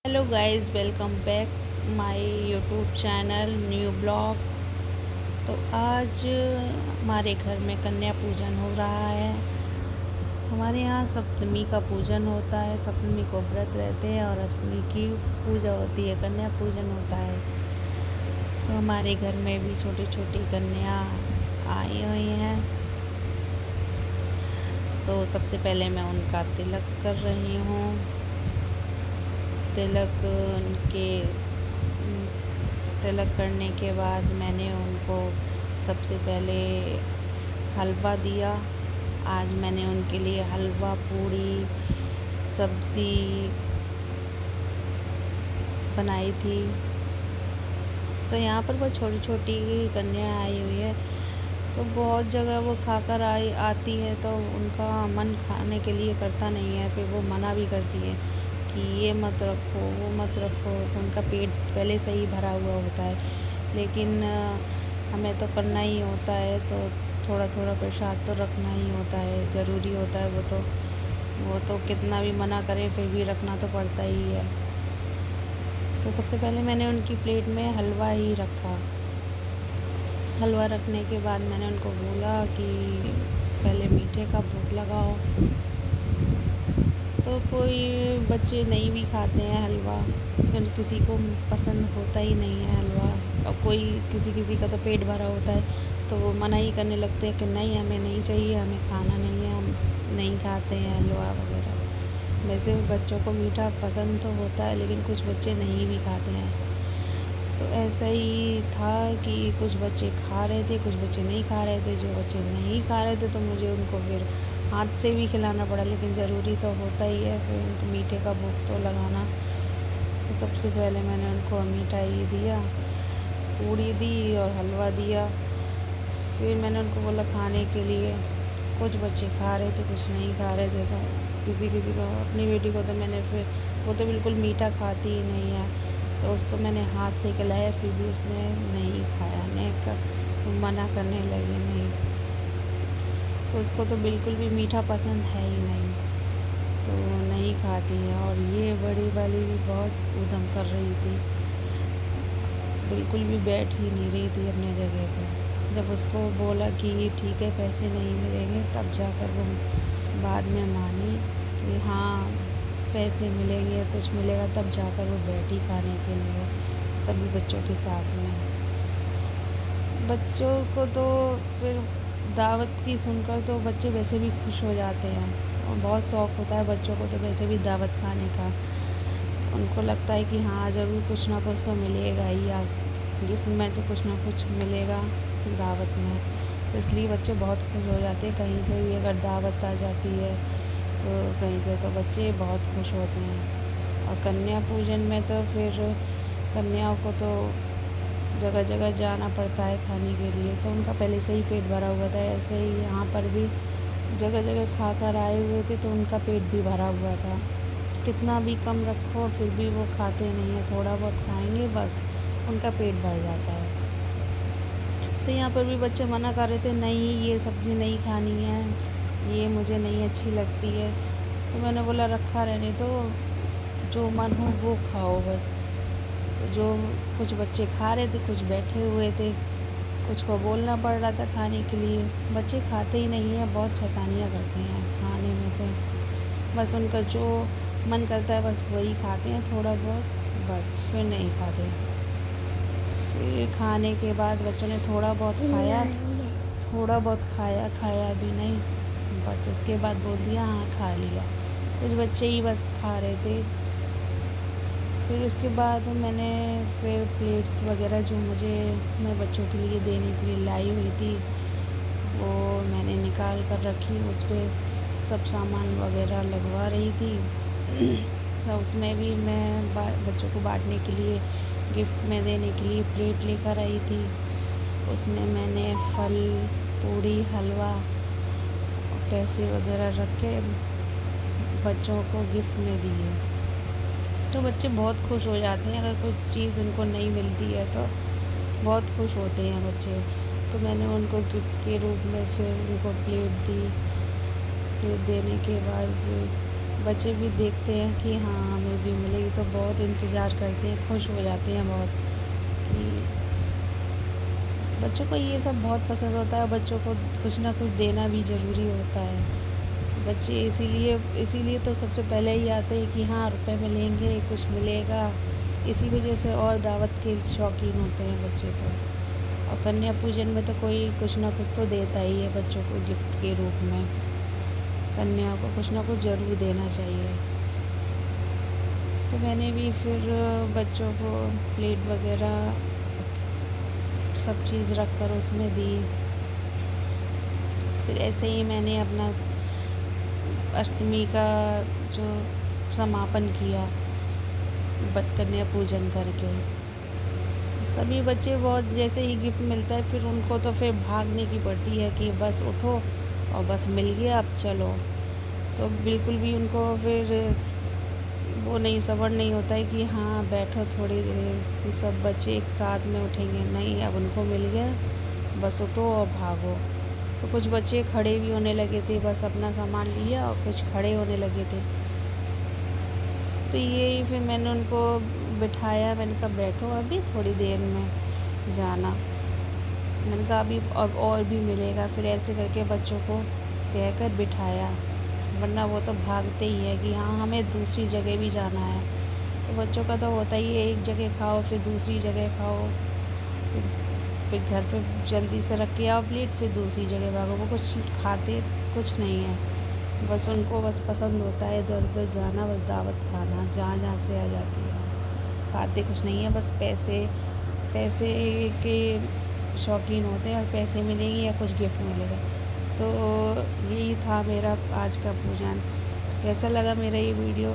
Hello guys, welcome back my YouTube channel new blog. तो आज हमारे घर में कन्या पूजन हो रहा है। हमारे यहाँ सप्तमी का पूजन होता है। सप्तमी को व्रत रहते हैं और अष्टमी की पूजा होती है, कन्या पूजन होता है। तो हमारे घर में भी छोटी छोटी कन्या आई हुई हैं। तो सबसे पहले मैं उनका तिलक कर रही हूँ। तिलक उनके तिलक करने के बाद मैंने उनको सबसे पहले हलवा दिया। आज मैंने उनके लिए हलवा, पूड़ी, सब्ज़ी बनाई थी। तो यहाँ पर वो छोटी छोटी कन्या आई हुई है, तो बहुत जगह वो खाकर आती है, तो उनका मन खाने के लिए करता नहीं है। फिर वो मना भी करती है कि ये मत रखो, वो मत रखो। तो उनका पेट पहले से ही भरा हुआ होता है, लेकिन हमें तो करना ही होता है। तो थोड़ा थोड़ा प्रसाद तो रखना ही होता है, ज़रूरी होता है। वो तो कितना भी मना करे फिर भी रखना तो पड़ता ही है। तो सबसे पहले मैंने उनकी प्लेट में हलवा ही रखा। हलवा रखने के बाद मैंने उनको बोला कि पहले मीठे का भोग लगाओ। तो कोई बच्चे नहीं भी खाते हैं हलवा, फिर किसी को पसंद होता ही नहीं है हलवा। और कोई किसी किसी का तो पेट भरा होता है, तो वो मना ही करने लगते हैं कि नहीं, हमें नहीं चाहिए, हमें खाना नहीं है, हम नहीं खाते हैं हलवा वगैरह। वैसे बच्चों को मीठा पसंद तो होता है, लेकिन कुछ बच्चे नहीं भी खाते हैं। तो ऐसा ही था कि कुछ बच्चे खा रहे थे, कुछ बच्चे नहीं खा रहे थे। जो बच्चे नहीं खा रहे थे तो मुझे उनको फिर हाथ से भी खिलाना पड़ा, लेकिन ज़रूरी तो होता ही है फिर उनको मीठे का भोग तो लगाना। तो सबसे पहले मैंने उनको मिठाई दिया, पूड़ी दी और हलवा दिया। फिर मैंने उनको बोला खाने के लिए। कुछ बच्चे खा रहे थे, कुछ नहीं खा रहे थे। तो किसी किसी को, अपनी बेटी को तो मैंने फिर, वो तो बिल्कुल मीठा खाती ही नहीं है, तो उसको मैंने हाथ से खिलाया, फिर भी उसने नहीं खाया। मना करने लगी नहीं, तो उसको तो बिल्कुल भी मीठा पसंद है ही नहीं, तो नहीं खाती है। और ये बड़ी वाली भी बहुत उधम कर रही थी, बिल्कुल भी बैठ ही नहीं रही थी अपने जगह पर। जब उसको बोला कि ठीक है पैसे नहीं मिलेंगे, तब जाकर वो बाद में मानी कि हाँ पैसे मिलेंगे या कुछ मिलेगा, तब जाकर वो बैठी खाने के लिए सभी बच्चों के साथ में। बच्चों को तो फिर दावत की सुनकर तो बच्चे वैसे भी खुश हो जाते हैं, और बहुत शौक़ होता है बच्चों को तो वैसे भी दावत खाने का। उनको लगता है कि हाँ ज़रूर कुछ ना कुछ तो मिलेगा ही, या गिफ्ट में तो कुछ ना कुछ मिलेगा दावत में। तो इसलिए बच्चे बहुत खुश हो जाते हैं। कहीं से भी अगर दावत आ जाती है तो कहीं से, तो बच्चे बहुत खुश होते हैं। और कन्या पूजन में तो फिर कन्याओं को तो जगह जगह जाना पड़ता है खाने के लिए, तो उनका पहले से ही पेट भरा हुआ था। ऐसे ही यहाँ पर भी जगह जगह खाकर आए हुए थे, तो उनका पेट भी भरा हुआ था। कितना भी कम रखो फिर भी वो खाते नहीं है, थोड़ा बहुत खाएंगे बस, उनका पेट भर जाता है। तो यहाँ पर भी बच्चे मना कर रहे थे, नहीं ये सब्ज़ी नहीं खानी है, ये मुझे नहीं अच्छी लगती है। तो मैंने बोला रखा रहने दो, जो मन हो वो खाओ बस। तो जो कुछ बच्चे खा रहे थे, कुछ बैठे हुए थे, कुछ को बोलना पड़ रहा था खाने के लिए। बच्चे खाते ही नहीं हैं, बहुत शैतानियाँ करते हैं खाने में। तो बस उनका जो मन करता है बस वही खाते हैं, थोड़ा बहुत बस, फिर नहीं खाते। फिर खाने के बाद बच्चों ने थोड़ा बहुत खाया, थोड़ा बहुत खाया, खाया भी नहीं, बस उसके बाद बोल दिया हाँ खा लिया। कुछ बच्चे ही बस खा रहे थे। फिर उसके बाद मैंने फिर प्लेट्स वगैरह जो मैं बच्चों के लिए देने के लिए लाई हुई थी, वो मैंने निकाल कर रखी। उस पर सब सामान वगैरह लगवा रही थी। तो उसमें भी मैं बच्चों को बांटने के लिए, गिफ्ट में देने के लिए प्लेट लेकर आई थी। उसमें मैंने फल, पूड़ी, हलवा और पैसे वगैरह रख के बच्चों को गिफ्ट में दिए। तो बच्चे बहुत खुश हो जाते हैं, अगर कुछ चीज़ उनको नहीं मिलती है तो बहुत खुश होते हैं बच्चे। तो मैंने उनको गिफ्ट के रूप में फिर उनको प्लेट दी। प्लेट देने के बाद बच्चे भी देखते हैं कि हाँ हमें भी मिलेगी, तो बहुत इंतज़ार करते हैं, खुश हो जाते हैं बहुत कि बच्चों को ये सब बहुत पसंद होता है। बच्चों को कुछ ना कुछ देना भी ज़रूरी होता है। बच्चे इसीलिए इसीलिए तो सबसे पहले ही आते हैं कि हाँ रुपए मिलेंगे, कुछ मिलेगा। इसी वजह से और दावत के शौकीन होते हैं बच्चे तो। और कन्या पूजन में तो कोई कुछ ना कुछ तो देता ही है बच्चों को गिफ्ट के रूप में। कन्या को कुछ ना कुछ ज़रूर देना चाहिए। तो मैंने भी फिर बच्चों को प्लेट वगैरह सब चीज़ रख कर उसमें दी। फिर ऐसे ही मैंने अपना अष्टमी का जो समापन किया कन्या पूजन करके। सभी बच्चे बहुत जैसे ही गिफ्ट मिलता है फिर उनको तो फिर भागने की पड़ती है कि बस उठो और बस मिल गया अब चलो। तो बिल्कुल भी उनको फिर वो नहीं सब्र नहीं होता है कि हाँ बैठो थोड़ी देर, कि सब बच्चे एक साथ में उठेंगे। नहीं, अब उनको मिल गया, बस उठो और भागो। तो कुछ बच्चे खड़े भी होने लगे थे, बस अपना सामान लिया और कुछ खड़े होने लगे थे। तो यही फिर मैंने उनको बिठाया, मैंने कहा बैठो अभी थोड़ी देर में जाना। मैंने कहा अभी अब और भी मिलेगा। फिर ऐसे करके बच्चों को कहकर बिठाया, वरना वो तो भागते ही है कि हाँ हमें दूसरी जगह भी जाना है। तो बच्चों का तो होता ही है, एक जगह खाओ फिर दूसरी जगह खाओ, फिर घर पे जल्दी से रख के आओ प्लेट, फिर दूसरी जगह भागो। वो कुछ खाते कुछ नहीं है, बस उनको बस पसंद होता है इधर उधर जाना, बस दावत खाना, जहाँ जहाँ से आ जाती है। खाते कुछ नहीं है, बस पैसे पैसे के शौकीन होते हैं और पैसे मिलेंगे या कुछ गिफ्ट मिलेगा। तो यही था मेरा आज का पूजन। कैसा लगा मेरा ये वीडियो?